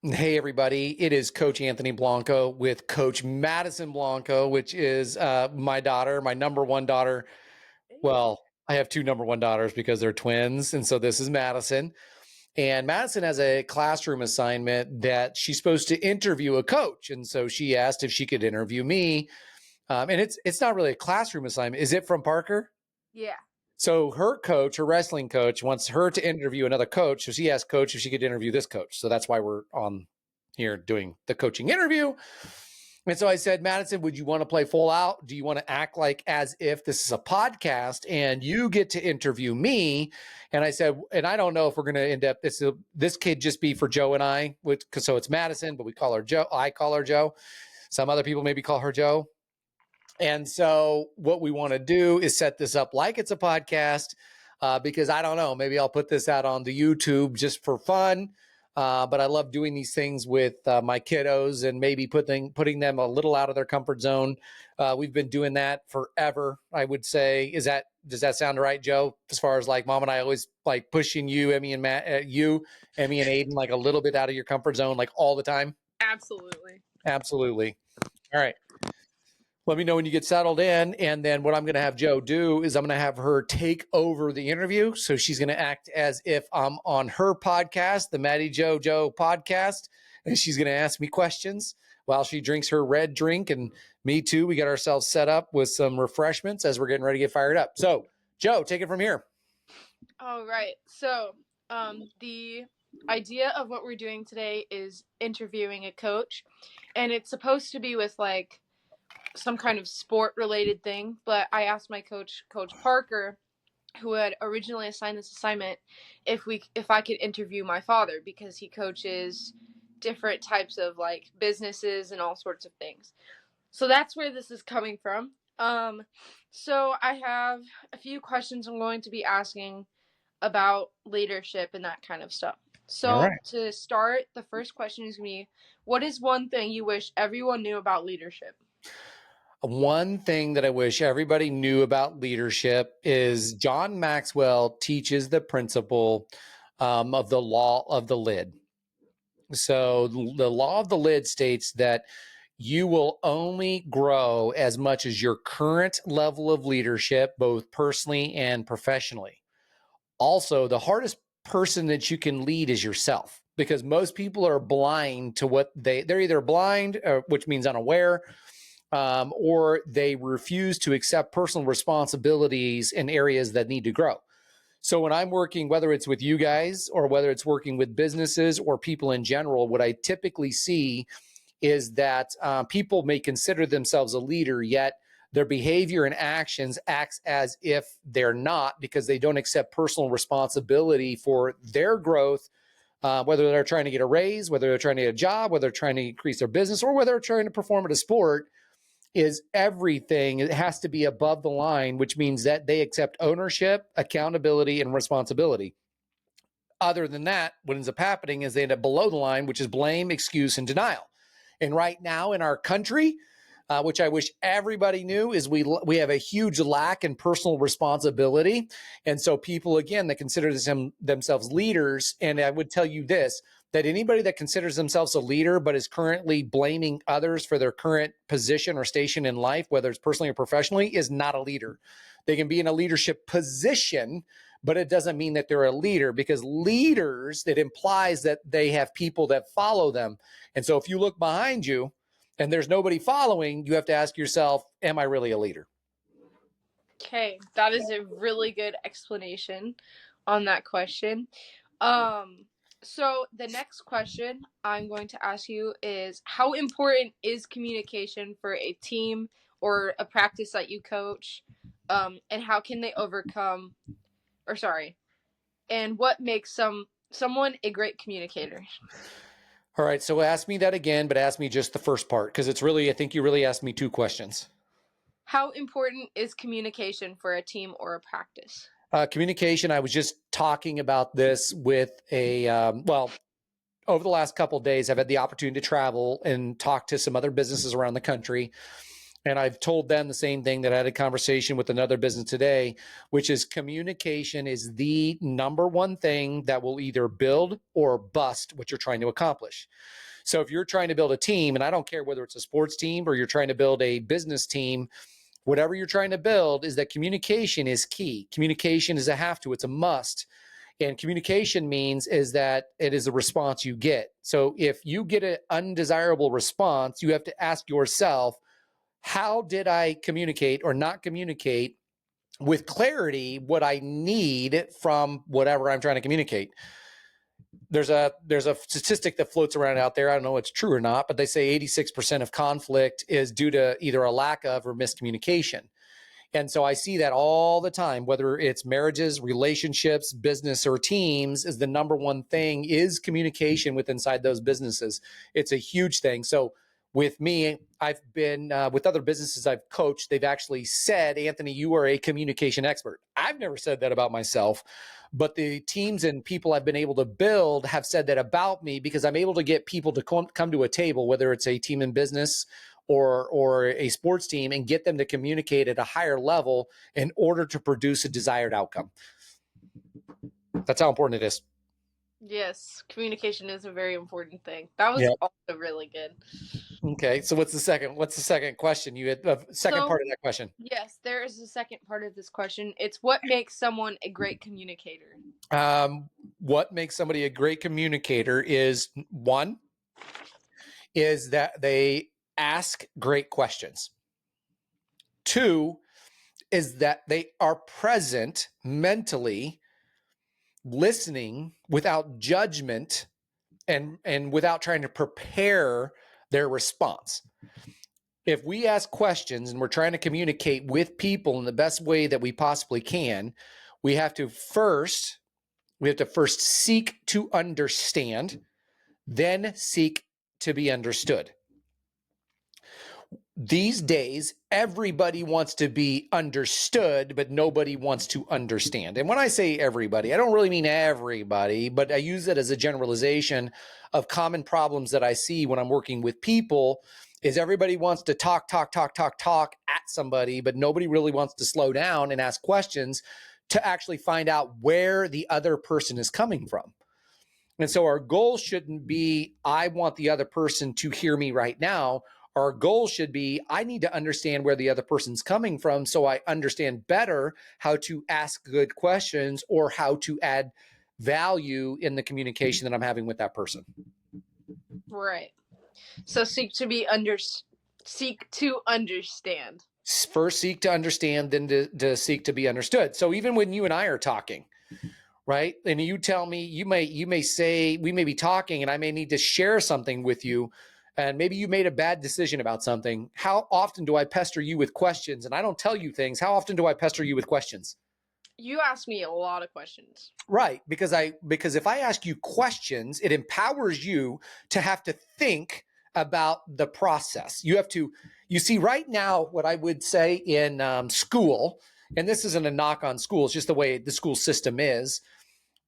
Hey, everybody. It is Coach Anthony Blanco with Coach Madison Blanco, which is my daughter, my number one daughter. Well, I have two number one daughters because they're twins. And so this is Madison. And Madison has a classroom assignment that she's supposed to interview a coach. And so she asked if she could interview me. And it's not really a classroom assignment. Is it from Parker? Yeah. So her coach, her wrestling coach, wants her to interview another coach. So she asked coach if she could interview this coach. So that's why we're on here doing the coaching interview. And so I said, Madison, would you want to play full out? Do you want to act like as if this is a podcast and you get to interview me? And I said, and I don't know if we're going to end up, this could just be for Joe and I, so it's Madison, but we call her Joe. I call her Joe. Some other people maybe call her Joe. And so what we want to do is set this up like it's a podcast because I don't know, maybe I'll put this out on the YouTube just for fun. But I love doing these things with my kiddos and maybe putting them a little out of their comfort zone. We've been doing that forever, I would say. Does that sound right, Joe? As far as like mom and I always like pushing you, Emmy and Matt, Emmy and Aiden, like a little bit out of your comfort zone, like all the time. Absolutely. Absolutely. All right. Let me know when you get settled in. And then what I'm going to have Joe do is I'm going to have her take over the interview. So she's going to act as if I'm on her podcast, the Madi Joe podcast. And she's going to ask me questions while she drinks her red drink. And me too. We got ourselves set up with some refreshments as we're getting ready to get fired up. So Joe, take it from here. All right. So the idea of what we're doing today is interviewing a coach. And it's supposed to be with like some kind of sport related thing, but I asked my coach Parker, who had originally assigned this assignment, if I could interview my father, because he coaches different types of like businesses and all sorts of things. So that's where this is coming from. So I have a few questions I'm going to be asking about leadership and that kind of stuff. So To start, the first question is going to be, what is one thing you wish everyone knew about leadership? One thing that I wish everybody knew about leadership is John Maxwell teaches the principle of the law of the lid. So the law of the lid states that you will only grow as much as your current level of leadership, both personally and professionally. Also, the hardest person that you can lead is yourself, because most people are blind to what they're either blind, which means unaware, or they refuse to accept personal responsibilities in areas that need to grow. So when I'm working, whether it's with you guys or whether it's working with businesses or people in general, what I typically see is that people may consider themselves a leader, yet their behavior and actions acts as if they're not, because they don't accept personal responsibility for their growth, whether they're trying to get a raise, whether they're trying to get a job, whether they're trying to increase their business, or whether they're trying to perform at a sport. Is everything. It has to be above the line, which means that they accept ownership, accountability, and responsibility. Other than that, what ends up happening is they end up below the line, which is blame, excuse, and denial. And right now in our country, which I wish everybody knew, is we have a huge lack in personal responsibility. And so people, again, that consider themselves leaders, and I would tell you this, that anybody that considers themselves a leader but is currently blaming others for their current position or station in life, whether it's personally or professionally, is not a leader. They can be in a leadership position, but it doesn't mean that they're a leader, because leaders, it implies that they have people that follow them. And so if you look behind you and there's nobody following, you have to ask yourself, am I really a leader? Okay, that is a really good explanation on that question. So the next question I'm going to ask you is, how important is communication for a team or a practice that you coach? And how can they overcome, and what makes someone a great communicator? All right, so ask me that again, but ask me just the first part, because I think you really asked me two questions. How important is communication for a team or a practice? Communication, I was just talking about this with over the last couple of days, I've had the opportunity to travel and talk to some other businesses around the country. And I've told them the same thing that I had a conversation with another business today, which is communication is the number one thing that will either build or bust what you're trying to accomplish. So if you're trying to build a team, and I don't care whether it's a sports team or you're trying to build a business team, whatever you're trying to build, is that communication is key. Communication is a have to, it's a must. And communication means is that it is a response you get. So if you get an undesirable response, you have to ask yourself, how did I communicate or not communicate with clarity what I need from whatever I'm trying to communicate? There's a statistic that floats around out there. I don't know if it's true or not, but they say 86% of conflict is due to either a lack of or miscommunication. And so I see that all the time, whether it's marriages, relationships, business, or teams, is the number one thing is communication with inside those businesses. It's a huge thing. So with me, I've been with other businesses I've coached, they've actually said, Anthony, you are a communication expert. I've never said that about myself, but the teams and people I've been able to build have said that about me because I'm able to get people to come to a table, whether it's a team in business or a sports team, and get them to communicate at a higher level in order to produce a desired outcome. That's how important it is. Yes, communication is a very important thing. That was also really good. Okay, so what's the second question? You had the second part of that question. Yes, there is a second part of this question. It's what makes someone a great communicator? What makes somebody a great communicator is one, is that they ask great questions. Two, is that they are present mentally, listening without judgment and without trying to prepare their response. If we ask questions and we're trying to communicate with people in the best way that we possibly can, we have to first seek to understand, then seek to be understood. These days, everybody wants to be understood, but nobody wants to understand. And when I say everybody, I don't really mean everybody, but I use it as a generalization of common problems that I see when I'm working with people. Is everybody wants to talk at somebody, but nobody really wants to slow down and ask questions to actually find out where the other person is coming from. And so our goal shouldn't be, I want the other person to hear me right now. Our goal should be, I need to understand where the other person's coming from so I understand better how to ask good questions or how to add value in the communication that I'm having with that person. Right. So seek to understand. First seek to understand, then to seek to be understood. So even when you and I are talking, right? And you tell me, you may say, we may be talking and I may need to share something with you. And maybe you made a bad decision about something. How often do I pester you with questions? And I don't tell you things. How often do I pester you with questions? You ask me a lot of questions. Right. Because if I ask you questions, it empowers you to have to think about the process. You see right now, what I would say in school, and this isn't a knock on school, it's just the way the school system is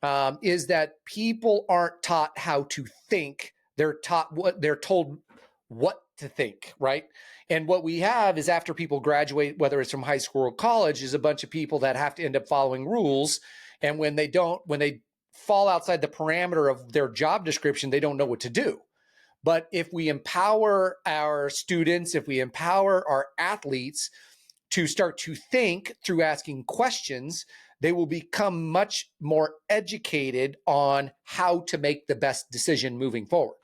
that people aren't taught how to think. They're told what to think, right? And what we have is after people graduate, whether it's from high school or college, is a bunch of people that have to end up following rules. And when they fall outside the parameter of their job description, they don't know what to do. But if we empower our students, if we empower our athletes to start to think through asking questions, they will become much more educated on how to make the best decision moving forward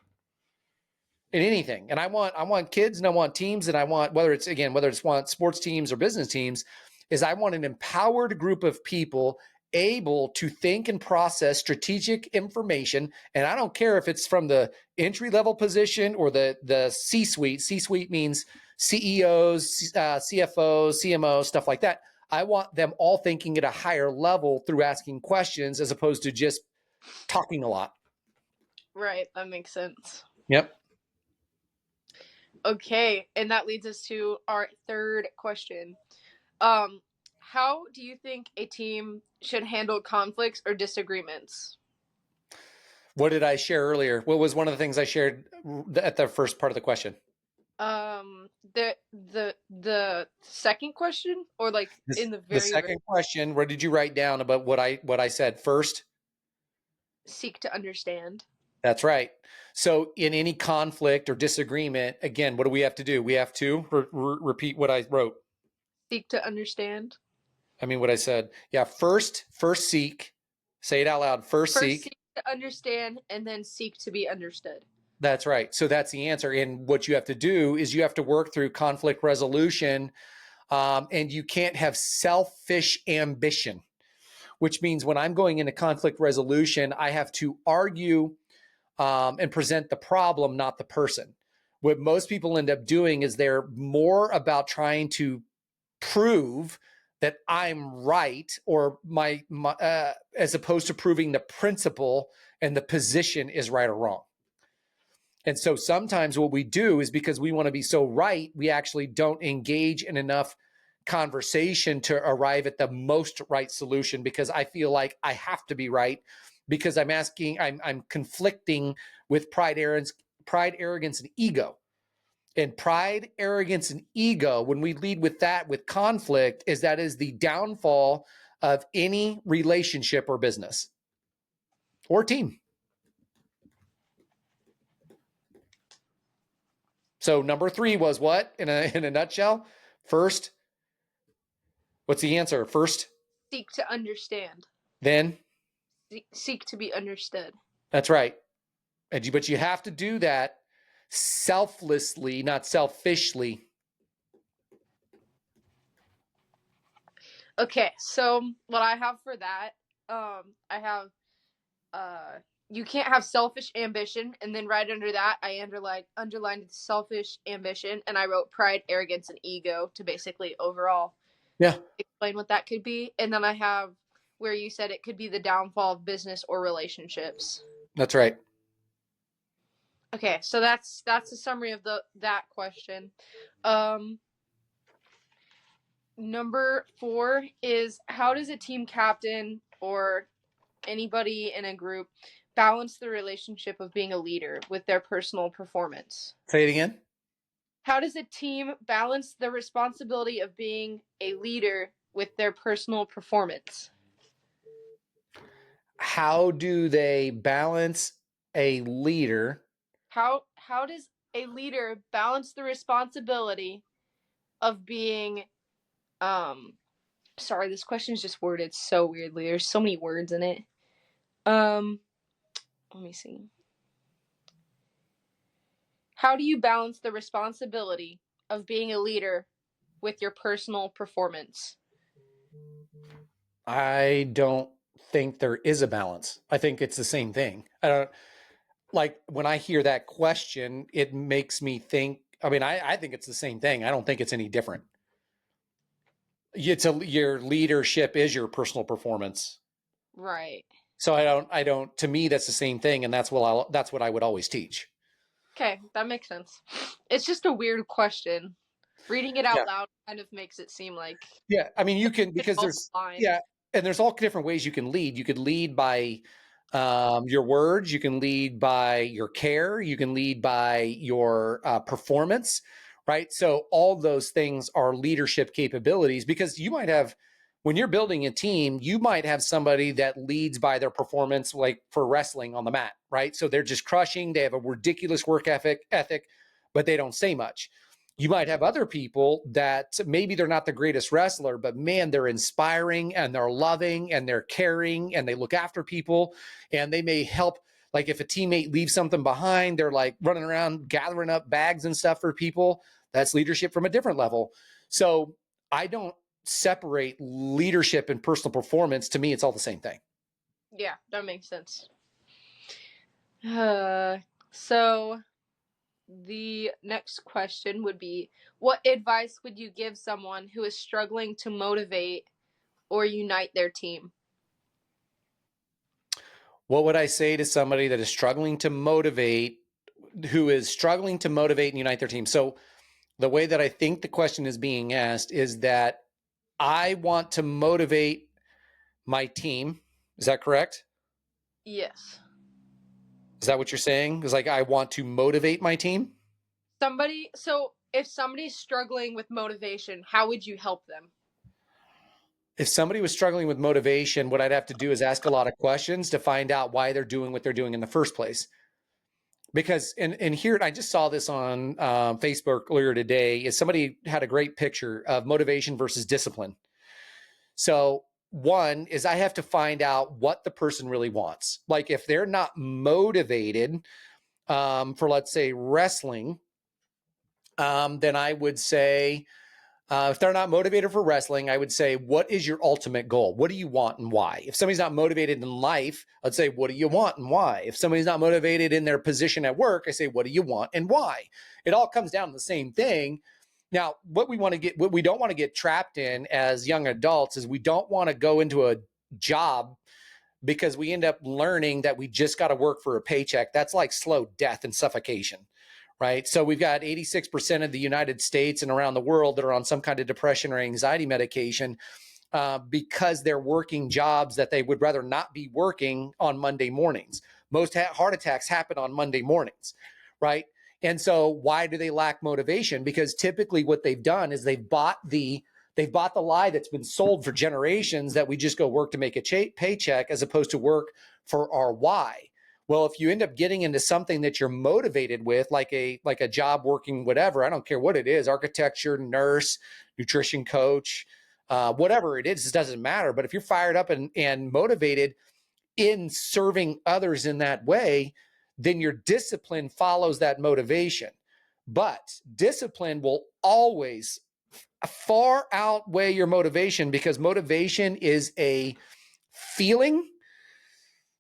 in anything. And I want kids and I want teams and I want, whether it's sports teams or business teams, is I want an empowered group of people able to think and process strategic information. And I don't care if it's from the entry-level position or the C-suite. C-suite means CEOs, CFOs, CMOs, stuff like that. I want them all thinking at a higher level through asking questions as opposed to just talking a lot. Right, that makes sense. Yep. Okay, and that leads us to our third question. How do you think a team should handle conflicts or disagreements? What did I share earlier? What was one of the things I shared at the first part of the question? The second question, or like in the The very second question, what did you write down about what I said first? seek to understand. That's right. So in any conflict or disagreement, again, what do we have to do? We have to repeat what I wrote. Seek to understand. I mean, what I said. Yeah. First seek. Say it out loud. First First, seek. seek to understand, and then seek to be understood. That's right. So that's the answer. And what you have to do is you have to work through conflict resolution, and you can't have selfish ambition, which means when I'm going into conflict resolution, I have to argue and present the problem, not the person. What most people end up doing is they're more about trying to prove that I'm right, or my as opposed to proving the principle and the position is right or wrong. And so sometimes what we do is, because we want to be so right, we actually don't engage in enough conversation to arrive at the most right solution, because I feel like I have to be right, because I'm conflicting with pride, arrogance, and ego. And pride, arrogance, and ego, when we lead with that, with conflict, that is the downfall of any relationship or business or team. So number 3 was what in a nutshell? First, what's the answer? First, Seek to understand. then, Seek to be understood. that's right. But you have to do that selflessly, not selfishly. Okay, so what I have for that, I have you can't have selfish ambition, and then right under that I underlined selfish ambition, and I wrote pride, arrogance, and ego to basically overall Yeah, explain what that could be. And then I have where you said it could be the downfall of business or relationships. that's right. Okay, so that's a summary of that question. Um, Number 4 is, how does a team captain or anybody in a group balance the relationship of being a leader with their personal performance? Say it again. How does a team balance the responsibility of being a leader with their personal performance? How do they balance a leader? How does a leader balance the responsibility of being sorry, this question is just worded so weirdly. There's so many words in it. Let me see. How do you balance the responsibility of being a leader with your personal performance? I don't think there is a balance. I think it's the same thing. I don't like when I hear that question, it makes me think. I mean, I think it's the same thing. I don't think it's any different. Your leadership is your personal performance. Right. So I don't, to me, that's the same thing. And that's what I would always teach. Okay, that makes sense. It's just a weird question. Reading it Yeah. out loud kind of makes it seem like Yeah. I mean, you can, it's because also there's, fine. yeah. And there's all different ways you can lead. You could lead by your words. You can lead by your care. You can lead by your performance, right? So all those things are leadership capabilities, because you might have, when you're building a team, you might have somebody that leads by their performance, like for wrestling on the mat, right? So they're just crushing. They have a ridiculous work ethic, but they don't say much. You might have other people that maybe they're not the greatest wrestler, but man, they're inspiring and they're loving and they're caring and they look after people, and they may help. Like if a teammate leaves something behind, they're like running around gathering up bags and stuff for people. That's leadership from a different level. So I don't separate leadership and personal performance. To me, it's all the same thing. Yeah, that makes sense. So the next question would be, what advice would you give someone who is struggling to motivate or unite their team? What would I say to somebody that is struggling to motivate, who is struggling to motivate and unite their team? So the way that I think the question is being asked is that I want to motivate my team. Is that correct? Yes. Is that what you're saying? Is like I want to motivate my team? So if somebody's struggling with motivation, how would you help them? If somebody was struggling with motivation, what I'd have to do is ask a lot of questions to find out why they're doing what they're doing in the first place. Because, and here, I just saw this on Facebook earlier today, is somebody had a great picture of motivation versus discipline. So one is I have to find out what the person really wants. Like if they're not motivated for, let's say, wrestling, then I would say, if they're not motivated for wrestling, I would say, what is your ultimate goal? What do you want and why? If somebody's not motivated in life, I'd say, what do you want and why? If somebody's not motivated in their position at work, I say, what do you want and why? It all comes down to the same thing. Now, what we don't want to get trapped in as young adults is we don't want to go into a job because we end up learning that we just got to work for a paycheck. That's like slow death and suffocation, right? So we've got 86% of the United States and around the world that are on some kind of depression or anxiety medication because they're working jobs that they would rather not be working on Monday mornings. Most heart attacks happen on Monday mornings, right? And so why do they lack motivation? Because typically what they've done is they've bought the lie that's been sold for generations that we just go work to make a paycheck as opposed to work for our why. Well, if you end up getting into something that you're motivated with, like a job working, whatever, I don't care what it is, architecture, nurse, nutrition coach, whatever it is, it doesn't matter. But if you're fired up and motivated in serving others in that way, then your discipline follows that motivation. But discipline will always far outweigh your motivation because motivation is a feeling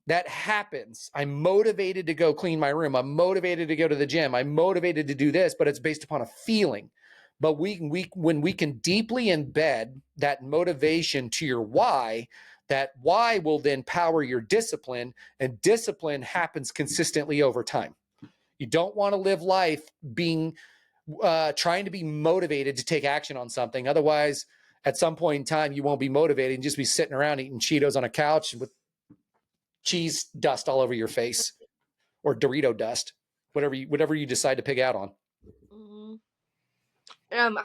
that happens. I'm motivated to go clean my room. I'm motivated to go to the gym. I'm motivated to do this, but it's based upon a feeling. But when we can deeply embed that motivation to your why, that why will then power your discipline, and discipline happens consistently over time. You don't want to live life being trying to be motivated to take action on something. Otherwise, at some point in time, you won't be motivated and just be sitting around eating Cheetos on a couch with cheese dust all over your face or Dorito dust, whatever you decide to pig out on.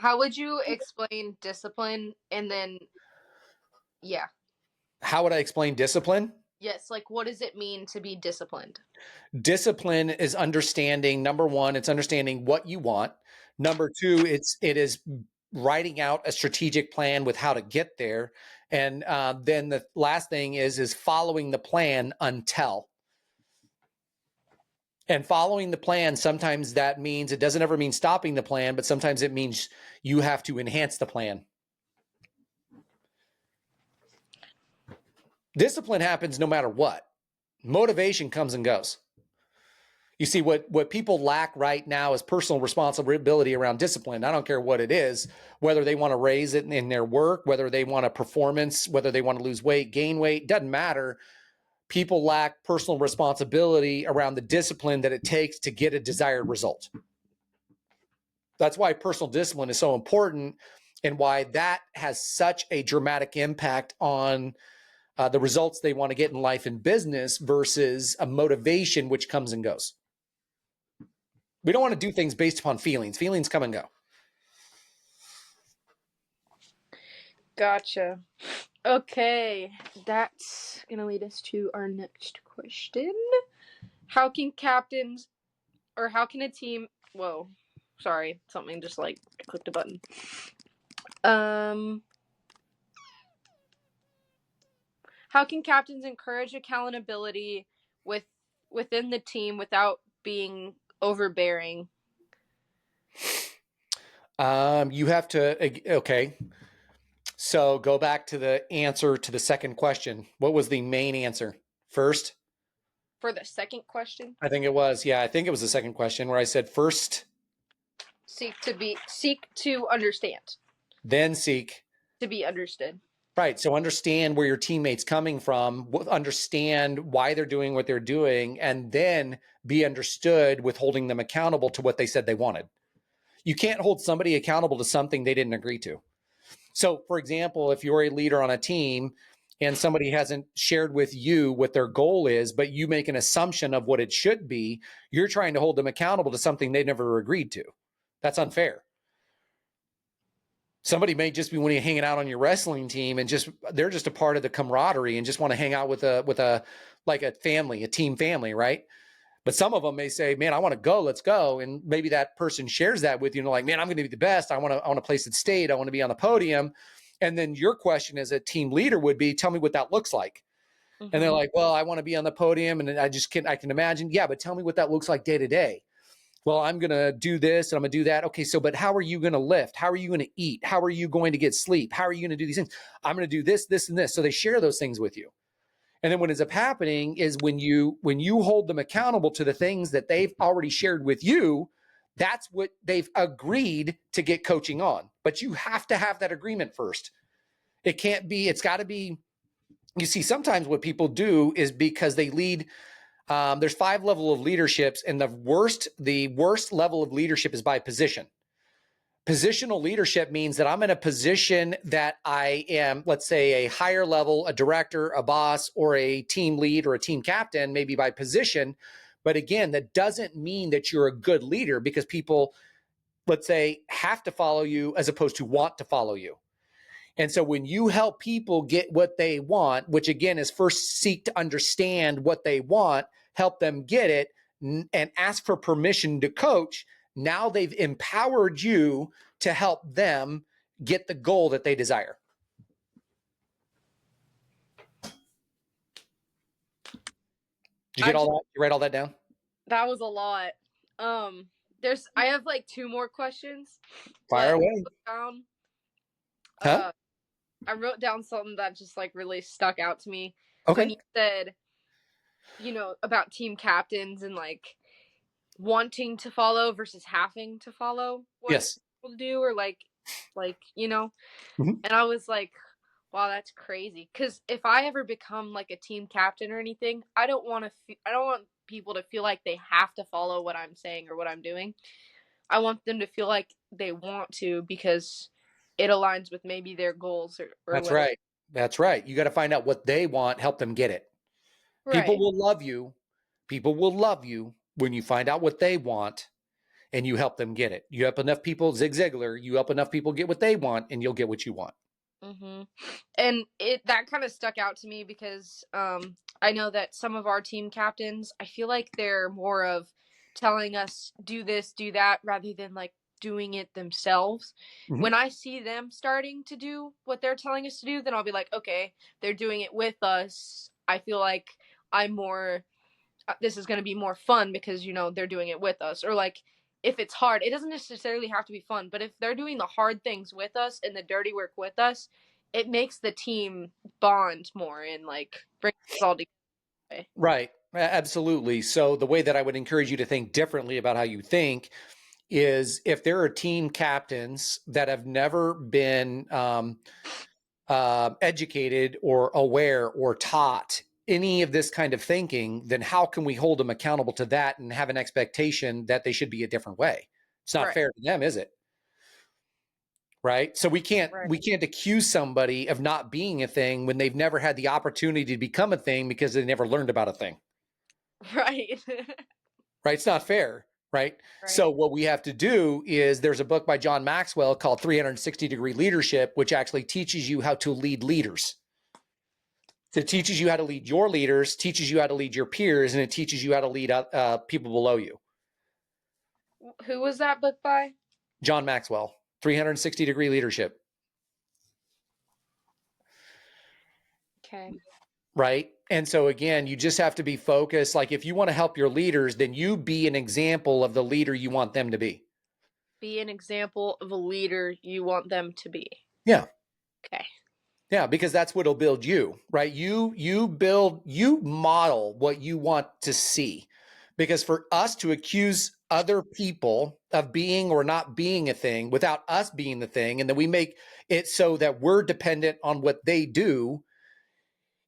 How would you explain discipline? And then, yeah. How would I explain discipline? Yes, like what does it mean to be disciplined? Discipline is understanding, number one, it's understanding what you want. Number two, it is writing out a strategic plan with how to get there. And then the last thing is following the plan until. And following the plan, sometimes that means, it doesn't ever mean stopping the plan, but sometimes it means you have to enhance the plan. Discipline happens no matter what. Motivation comes and goes. You see, what people lack right now is personal responsibility around discipline. I don't care what it is, whether they want to raise it in their work, whether they want a performance, whether they want to lose weight, gain weight, doesn't matter. People lack personal responsibility around the discipline that it takes to get a desired result. That's why personal discipline is so important and why that has such a dramatic impact on the results they want to get in life and business versus a motivation which comes and goes. We don't want to do things based upon feelings. Feelings come and go. Gotcha. Okay, that's going to lead us to our next question. How can captains, or how can a team, whoa, sorry, something just like clicked a button. How can captains encourage accountability within the team without being overbearing? You have to, okay. So go back to the answer to the second question. What was the main answer? First? For the second question? I think it was. Yeah, I think it was the second question where I said first. Seek to understand. Then seek. To be understood. Right. So understand where your teammate's coming from, understand why they're doing what they're doing, and then be understood with holding them accountable to what they said they wanted. You can't hold somebody accountable to something they didn't agree to. So, for example, if you're a leader on a team and somebody hasn't shared with you what their goal is, but you make an assumption of what it should be, you're trying to hold them accountable to something they never agreed to. That's unfair. Somebody may just be wanting to hanging out on your wrestling team and they're just a part of the camaraderie and just want to hang out with a like a family, a team family, right? But some of them may say, man, I want to go, let's go. And maybe that person shares that with you and like, man, I'm going to be the best. I want to place at state. I want to be on the podium. And then your question as a team leader would be, tell me what that looks like. Mm-hmm. And they're like, well, I want to be on the podium and I can imagine. Yeah, but tell me what that looks like day to day. Well, I'm going to do this and I'm going to do that. Okay, so, but how are you going to lift? How are you going to eat? How are you going to get sleep? How are you going to do these things? I'm going to do this, this, and this. So they share those things with you. And then what ends up happening is when you hold them accountable to the things that they've already shared with you, that's what they've agreed to get coaching on. But you have to have that agreement first. It can't be, it's got to be, you see, sometimes what people do is because they lead, there's 5 levels of leaderships, and the worst level of leadership is by position. Positional leadership means that I'm in a position that I am, let's say, a higher level, a director, a boss, or a team lead or a team captain, maybe by position. But again, that doesn't mean that you're a good leader, because people, let's say, have to follow you as opposed to want to follow you. And so when you help people get what they want, which again is first seek to understand what they want, help them get it, and ask for permission to coach, now they've empowered you to help them get the goal that they desire. Did you get all that? You write all that down? That was a lot. I have like 2 more questions. Fire away. I wrote down something that just like really stuck out to me. Okay. When you said, about team captains and like wanting to follow versus having to follow what people do, or like, mm-hmm. And I was like, wow, that's crazy. Because if I ever become like a team captain or anything, I don't want people to feel like they have to follow what I'm saying or what I'm doing. I want them to feel like they want to, because it aligns with maybe their goals or That's whatever. Right. That's right. You got to find out what they want, help them get it. Right. People will love you. People will love you when you find out what they want and you help them get it. You help enough people, Zig Ziglar, you help enough people get what they want and you'll get what you want. Mm-hmm. And that kind of stuck out to me because I know that some of our team captains, I feel like they're more of telling us do this, do that, rather than like doing it themselves. Mm-hmm. When I see them starting to do what they're telling us to do, then I'll be like, okay, they're doing it with us. I feel like this is going to be more fun because, they're doing it with us. Or like, if it's hard, it doesn't necessarily have to be fun, but if they're doing the hard things with us and the dirty work with us, it makes the team bond more and like bring us all together. Right. Absolutely. So the way that I would encourage you to think differently about how you think is, if there are team captains that have never been educated or aware or taught any of this kind of thinking, then how can we hold them accountable to that and have an expectation that they should be a different way? It's not fair to them, is it? Right. So we can't accuse somebody of not being a thing when they've never had the opportunity to become a thing because they never learned about a thing. Right. Right. It's not fair. Right. So what we have to do is, there's a book by John Maxwell called 360-Degree Leadership, which actually teaches you how to lead leaders. So it teaches you how to lead your leaders, teaches you how to lead your peers, and it teaches you how to lead people below you. Who was that book by? John Maxwell, 360-Degree Leadership. Okay. Right. And so again, you just have to be focused. Like, if you want to help your leaders, then you be an example of the leader you want them to be. Be an example of a leader you want them to be. Yeah. Okay. Yeah, because that's what'll build you, right? You model what you want to see. Because for us to accuse other people of being or not being a thing without us being the thing, and then we make it so that we're dependent on what they do,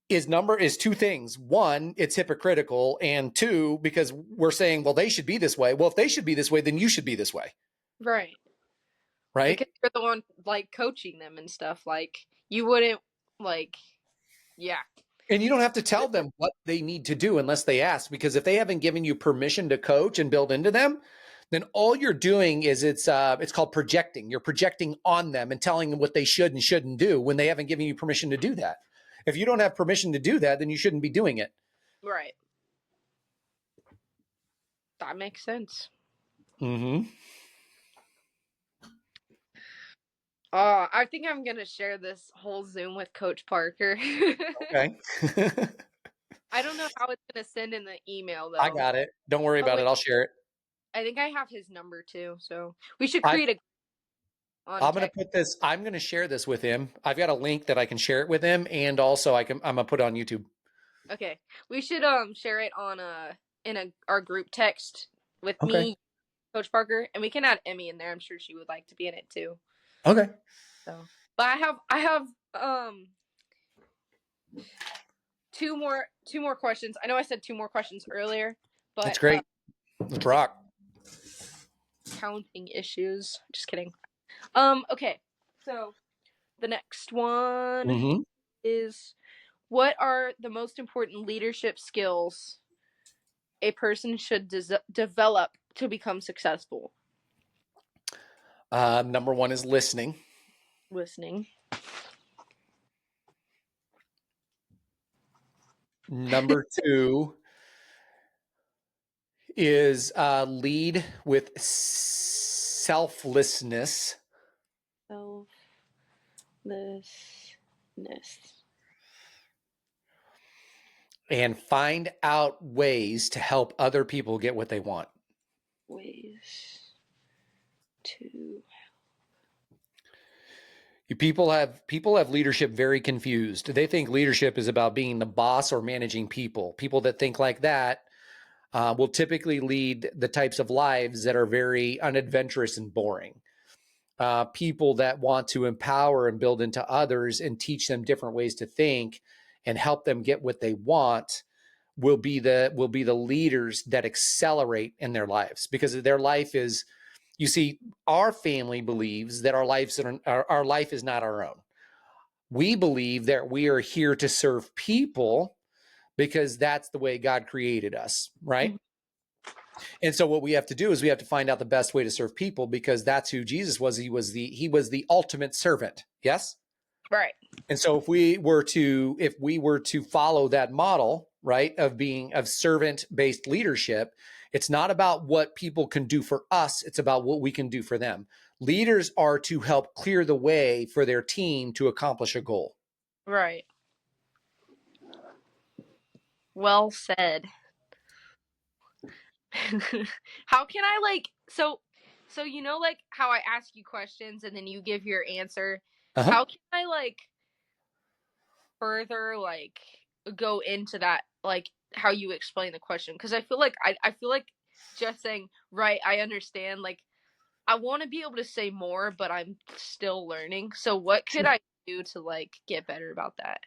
is 2 things. 1, it's hypocritical, and 2, because we're saying, well, they should be this way. Well, if they should be this way, then you should be this way. Right. Right. Because you're the one like coaching them and stuff. Like, you wouldn't yeah. And you don't have to tell them what they need to do unless they ask, because if they haven't given you permission to coach and build into them, then all you're doing is it's called projecting. You're projecting on them and telling them what they should and shouldn't do when they haven't given you permission to do that. If you don't have permission to do that, then you shouldn't be doing it. Right. That makes sense. Mm-hmm. I think I'm gonna share this whole Zoom with Coach Parker. Okay. I don't know how it's gonna send in the email I though. got it. Don't worry Oh about wait, it. I'll share it. I think I have his number too. So we should I, create a on I'm going to text. put this, I'm going to share this with him. I've got a link that I can share it with him. And also I'm going to put it on YouTube. Okay, we should share it on our group text with Okay. me, Coach Parker, and we can add Emmy in there. I'm sure she would like to be in it too. Okay. So, but I have two more questions. I know I said two more questions earlier, but That's great. Let's rock. Counting issues. Just kidding. Okay. So the next one Mm-hmm. is, what are the most important leadership skills a person should develop to become successful? Number one is listening. Listening. Number two is lead with selflessness. Selflessness. And find out ways to help other people get what they want. Ways to People have leadership very confused. They think leadership is about being the boss or managing people. People that think like that will typically lead the types of lives that are very unadventurous and boring. People that want to empower and build into others and teach them different ways to think and help them get what they want will be the leaders that accelerate in their lives, because their life is, you see, our family believes that our life is not our own. We believe that we are here to serve people because that's the way God created us, right? Mm-hmm. And so what we have to do is we have to find out the best way to serve people, because that's who Jesus was. He was the ultimate servant. Yes? Right. And so if we were to follow that model, right, of servant-based leadership, it's not about what people can do for us, it's about what we can do for them. Leaders are to help clear the way for their team to accomplish a goal. Right. Well said. How can I so like how I ask you questions and then you give your answer? Uh-huh. How can I further go into that, how you explain the question? Because I feel like I feel like just saying, right, I understand, I want to be able to say more, but I'm still learning. So what could I do to get better about that?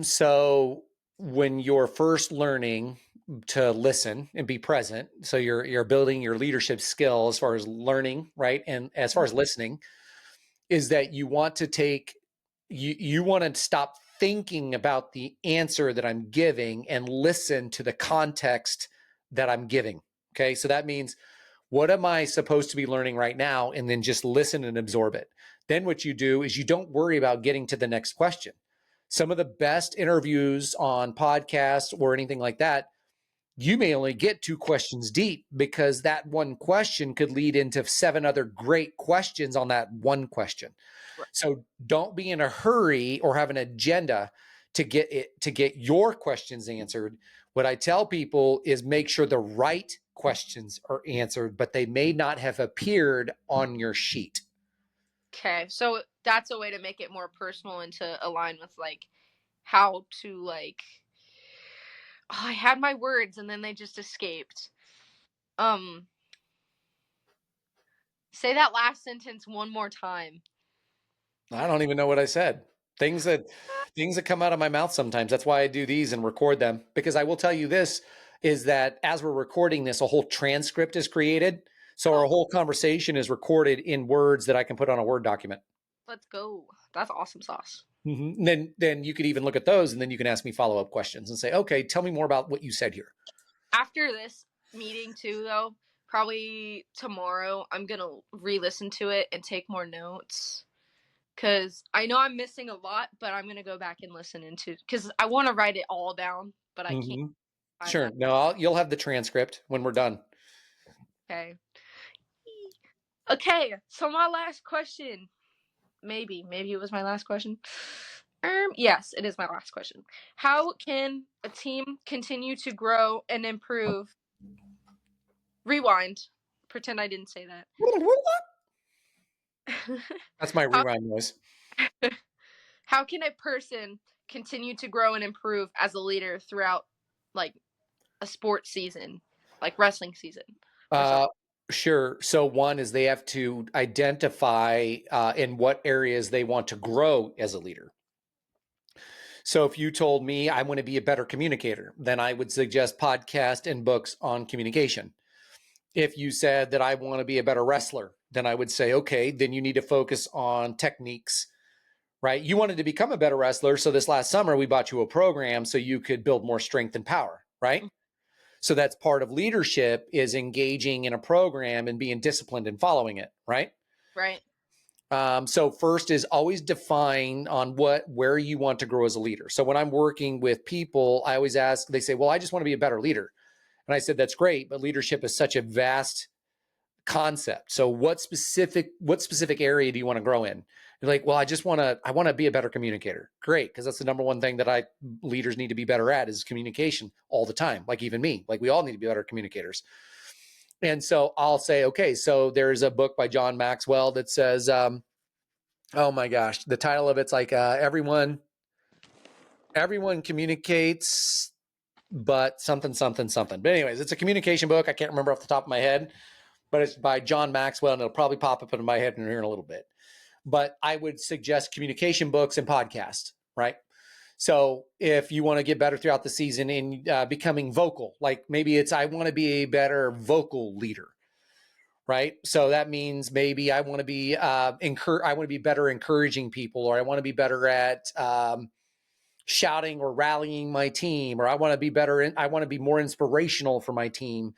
So when you're first learning to listen and be present, so you're building your leadership skill as far as learning, right? And as far as listening, is that you want to stop thinking about the answer that I'm giving and listen to the context that I'm giving. Okay. So that means, what am I supposed to be learning right now? And then just listen and absorb it. Then what you do is you don't worry about getting to the next question. Some of the best interviews on podcasts or anything like that, you may only get 2 questions deep, because that one question could lead into 7 other great questions on that one question. Right. So don't be in a hurry or have an agenda to get your questions answered. What I tell people is make sure the right questions are answered, but they may not have appeared on your sheet. Okay, so that's a way to make it more personal and to align with how to I had my words and then they just escaped. Say that last sentence one more time. I don't even know what I said. Things that come out of my mouth sometimes. That's why I do these and record them, because I will tell you this, is that as we're recording this, a whole transcript is created. So our whole conversation is recorded in words that I can put on a Word document. Let's go. That's awesome sauce. Mm-hmm. And then you could even look at those, and then you can ask me follow-up questions and say, okay, tell me more about what you said here. After this meeting too, though, probably tomorrow I'm going to re-listen to it and take more notes. Because I know I'm missing a lot, but I'm going to go back and listen into, because I want to write it all down, but I can't find Sure. that. No, you'll have the transcript when we're done. Okay. Okay, so my last question. Maybe it was my last question. Yes, it is my last question. How can a team continue to grow and improve? Rewind. Pretend I didn't say that. That's my rewind noise. How can a person continue to grow and improve as a leader throughout, like, a sports season, like wrestling season or something? Sure. So one is they have to identify in what areas they want to grow as a leader. So if you told me I want to be a better communicator, then I would suggest podcasts and books on communication. If you said that I want to be a better wrestler, then I would say, okay, then you need to focus on techniques, right? You wanted to become a better wrestler. So this last summer, we bought you a program so you could build more strength and power, right? So that's part of leadership, is engaging in a program and being disciplined and following it, right? Right. So first is always define on where you want to grow as a leader. So when I'm working with people, I always ask, they say, well, I just want to be a better leader. And I said, that's great, but leadership is such a vast concept. So what specific area do you want to grow in? You're like, well, I want to be a better communicator. Great. Because that's the number one thing that leaders need to be better at is communication all the time. Like even me, like we all need to be better communicators. And so I'll say, okay, so there's a book by John Maxwell that says, oh my gosh, the title of it's like, everyone communicates, but something. But anyways, it's a communication book. I can't remember off the top of my head, but it's by John Maxwell, and it'll probably pop up in my head in here in a little bit. But I would suggest communication books and podcasts, right? So if you want to get better throughout the season in becoming vocal, like maybe it's, I want to be a better vocal leader, right? So that means maybe I want to be I want to be better encouraging people, or I want to be better at shouting or rallying my team, or I want to be better. I want to be more inspirational for my team,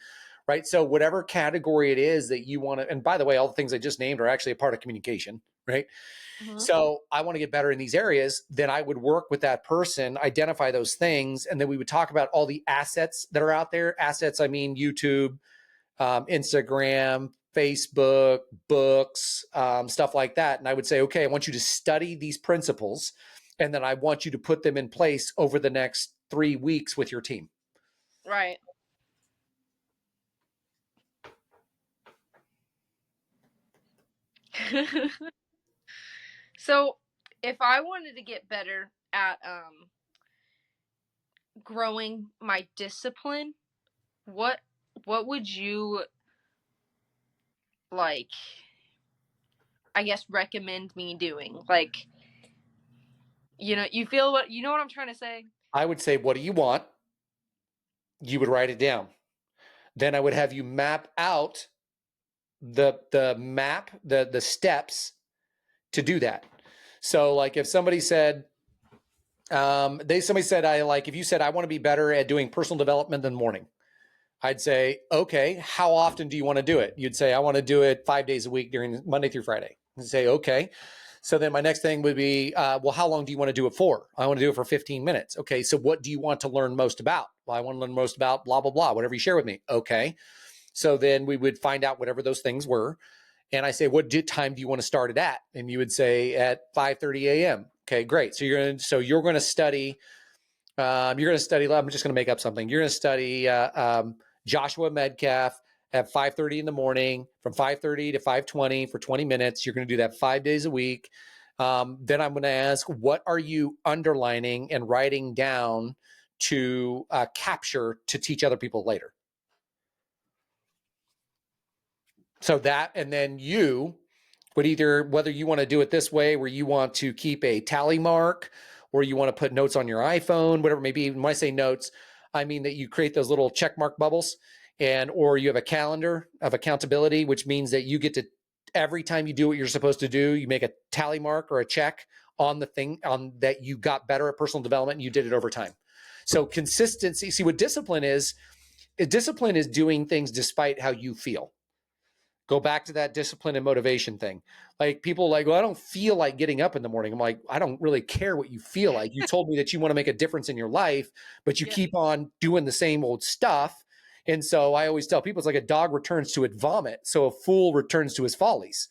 right? So whatever category it is that you want to, and by the way, all the things I just named are actually a part of communication, right? Mm-hmm. So I want to get better in these areas. Then I would work with that person, identify those things, and then we would talk about all the assets that are out there. Assets, I mean YouTube, Instagram, Facebook, books, stuff like that. And I would say, okay, I want you to study these principles, and then I want you to put them in place over the next 3 weeks with your team. Right. So if I wanted to get better at growing my discipline, what would you, like, I guess, recommend me doing? Like, you know what I'm trying to say? I would say, what do you want? You would write it down. Then I would have you map out the steps to do that. So like if somebody said, if you said, I want to be better at doing personal development in the morning, I'd say, okay, how often do you want to do it? You'd say, I want to do it 5 days a week during Monday through Friday. I'd say, okay. So then my next thing would be, well, how long do you want to do it for? I want to do it for 15 minutes. Okay. So what do you want to learn most about? Well, I want to learn most about blah, blah, blah, whatever you share with me. Okay. So then we would find out whatever those things were. And I say, what time do you want to start it at? And you would say at 5:30 a.m. Okay, great. So you're going to study, I'm just going to make up something. You're going to study Joshua Medcalf at 5:30 in the morning, from 5:30 to 5:20 for 20 minutes. You're going to do that 5 days a week. Then I'm going to ask, what are you underlining and writing down to capture to teach other people later? So that, and then you would whether you want to do it this way, where you want to keep a tally mark, or you want to put notes on your iPhone, whatever it may be. When I say notes, I mean that you create those little check mark bubbles, or you have a calendar of accountability, which means that you get to, every time you do what you're supposed to do, you make a tally mark or a check on the thing on that you got better at personal development and you did it over time. So consistency, see what discipline is discipline is doing things despite how you feel. Go back to that discipline and motivation thing. Like people like, well, I don't feel like getting up in the morning. I'm like, I don't really care what you feel like. You told me that you want to make a difference in your life, but you keep on doing the same old stuff. And so I always tell people it's like a dog returns to its vomit. So a fool returns to his follies.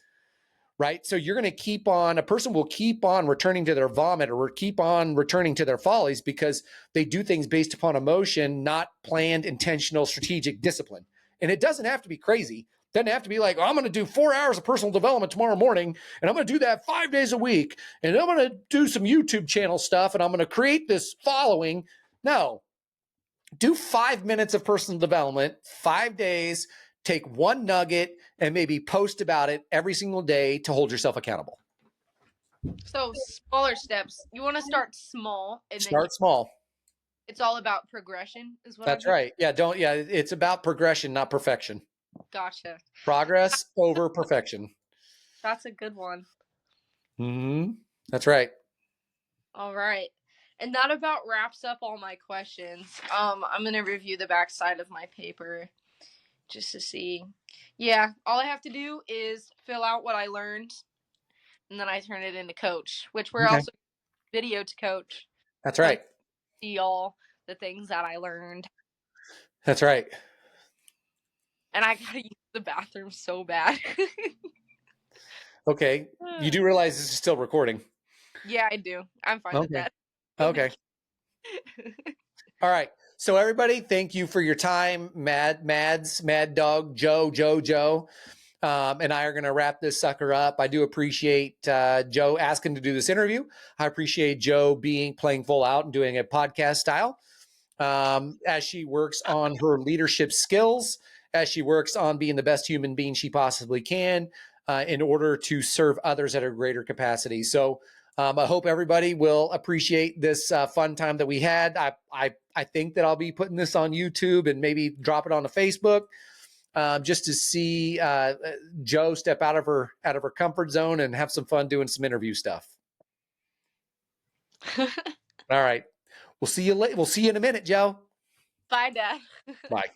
Right. So you're going to keep on, a person will keep on returning to their vomit or keep on returning to their follies because they do things based upon emotion, not planned, intentional, strategic discipline. And it doesn't have to be crazy. It doesn't have to be like, oh, I'm going to do 4 hours of personal development tomorrow morning, and I'm going to do that 5 days a week, and I'm going to do some YouTube channel stuff, and I'm going to create this following. No, do 5 minutes of personal development, 5 days, take one nugget and maybe post about it every single day to hold yourself accountable. So smaller steps. You want to start small and start small. It's all about progression is what That's right. Yeah. It's about progression, not perfection. Gotcha. Progress over perfection. That's a good one. That's right. All right. And that about wraps up all my questions. I'm going to review the back side of my paper just to see. Yeah, all I have to do is fill out what I learned, and then I turn it into Coach, which we're also video to Coach. That's right. See all the things that I learned. That's right. And I gotta use the bathroom so bad. Okay. You do realize this is still recording? Yeah, I do. I'm fine with that. Okay. All right. So everybody, thank you for your time. Mad Dog, Joe. And I are going to wrap this sucker up. I do appreciate Joe asking to do this interview. I appreciate Joe playing full out and doing a podcast style as she works on her leadership skills, as she works on being the best human being she possibly can in order to serve others at a greater capacity. So I hope everybody will appreciate this fun time that we had. I think that I'll be putting this on YouTube and maybe drop it on the Facebook. Just to see Joe step out of her comfort zone and have some fun doing some interview stuff. All right. We'll see you in a minute, Joe. Bye, Dad. Bye.